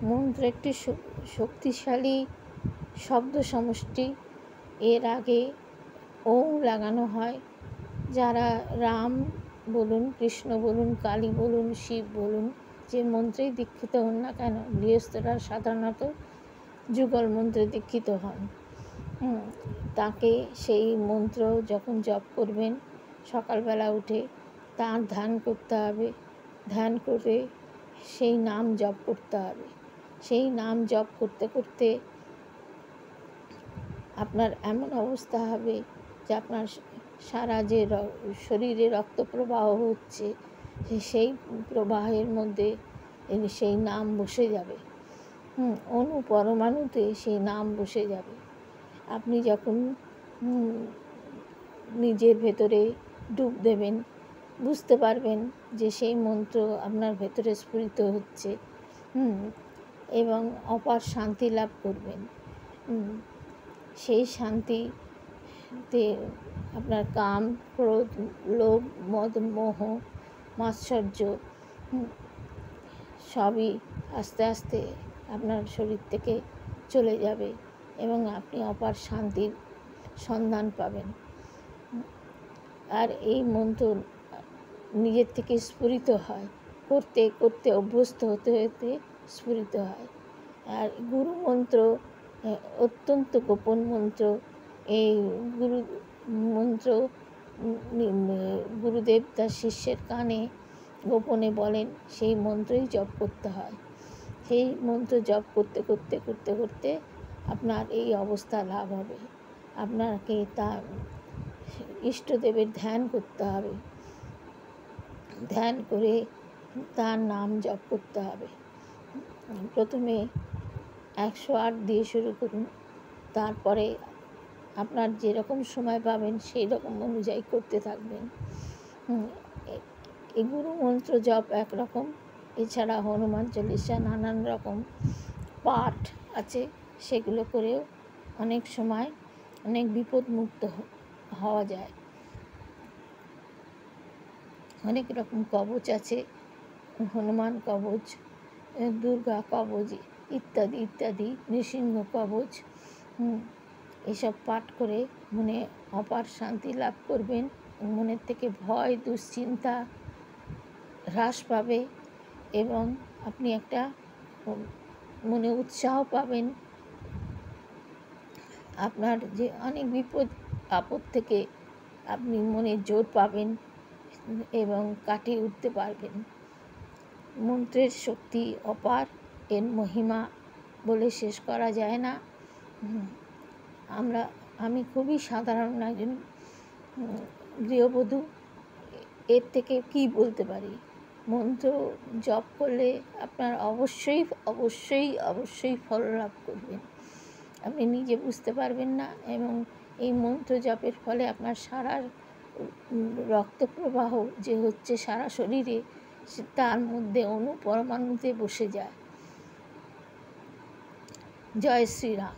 মন্ত্র একটি শক্তিশালী শব্দ সমষ্টি। এর আগে ওম লাগানো হয়। যারা রাম বলুন, কৃষ্ণ বলুন, কালী বলুন, শিব বলুন, যে মন্ত্রেই দীক্ষিত হন না কেন, গৃহস্থরা সাধারণত যুগল মন্ত্রে দীক্ষিত হন। তাকে সেই মন্ত্র যখন জপ করবেন, সকালবেলা উঠে তার ধ্যান করতে হবে। ধ্যান করে সেই নাম জপ করতে হবে। সেই নাম জপ করতে করতে আপনার এমন অবস্থা হবে যে আপনার সারা যে শরীরে রক্ত প্রবাহ হচ্ছে, সেই প্রবাহের মধ্যে সেই নাম বসে যাবে। অণু পরমাণুতে সেই নাম বসে যাবে। আপনি যখন নিজের ভেতরে ডুব দেবেন, বুঝতে পারবেন যে সেই মন্ত্র আপনার ভেতরে স্ফুরিত হচ্ছে, এবং অপার শান্তি লাভ করবেন। সেই শান্তিতে আপনার কাম, ক্রোধ, লোভ, মদ, মোহ, মাৎসর্য সবই আস্তে আস্তে আপনার শরীর থেকে চলে যাবে এবং আপনি অপার শান্তির সন্ধান পাবেন। আর এই মন্ত্র নিজের থেকে স্ফুরিত হয়, করতে করতে অভ্যস্ত হতে হতে স্ফুরিত হয়। আর গুরু মন্ত্র অত্যন্ত গোপন মন্ত্র। এই গুরু মন্ত্র গুরুদেব তার শিষ্যের কানে গোপনে বলেন, সেই মন্ত্রই জপ করতে হয়। সেই মন্ত্র জপ করতে করতে করতে করতে আপনার এই অবস্থা লাভ হবে। আপনাকে তার ইষ্টদেবের ধ্যান করতে হবে। ধ্যান করে তার নাম জপ করতে হবে। প্রথমে 108 দিয়ে শুরু করুন। তারপরে আপনার যেরকম সময় পাবেন সেই রকম অনুযায়ী করতে থাকবেন। এই গুরু মন্ত্র জপ একরকম, এছাড়া হনুমান চল্লিশা নানান রকম পাঠ আছে, সেগুলো করেও অনেক সময় অনেক বিপদমুক্ত হওয়া যায়। অনেক রকম কবচ আছে, হনুমান কবচ, দুর্গা কবচ ইত্যাদি ইত্যাদি, নৃসিংহ কবচ। এসব পাঠ করে মনে অপার শান্তি লাভ করবেন। মনের থেকে ভয়, দুশ্চিন্তা হ্রাস পাবে এবং আপনি একটা মনে উৎসাহ পাবেন। আপনার যে অনেক বিপদ আপদ থেকে আপনি মনে জোর পাবেন এবং কাটিয়ে উঠতে পারবেন। মন্ত্রের শক্তি অপার, এর মহিমা বলে শেষ করা যায় না। আমি খুবই সাধারণ একজন গৃহবধূ, এর থেকে কি বলতে পারি। মন্ত্র জপ করলে আপনার অবশ্যই অবশ্যই অবশ্যই ফল লাভ করবেন। আপনি নিজে বুঝতে পারবেন না, এবং এই মন্ত্র জপের ফলে আপনার সারা রক্ত প্রবাহ যে হচ্ছে সারা শরীরে, তার মধ্যে অণু পরমাণুতে বসে যায়। জয় শ্রীরাম।